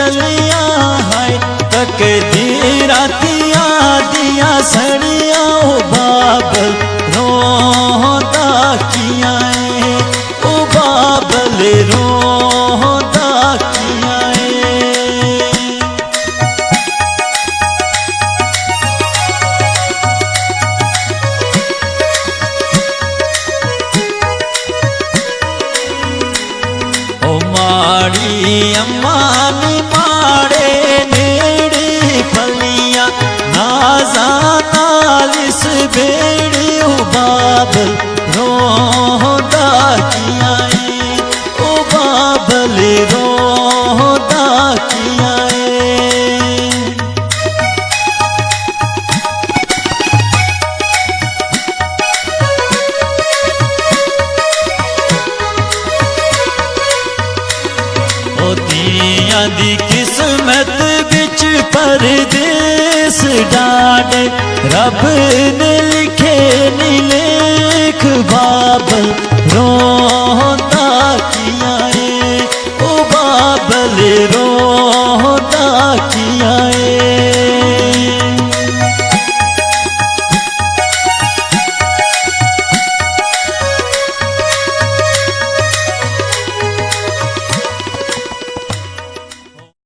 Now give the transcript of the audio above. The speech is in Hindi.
चलिया है तकदीरा दिया दिया सड़िया ओ बाबल रोंदा किया ओ बाबल रोंदा किया माड़ी अम्मा नी माड़े नेड़ी फलिया नाजा नालिस बेड़ी ओ बाबल रोंदा किया ओ बाबल रोंदा किया दिया दी किस्मत बिच परदेस डाडे रब ने लिखे नीलेख बाबल रोंदा किया ओ बाबल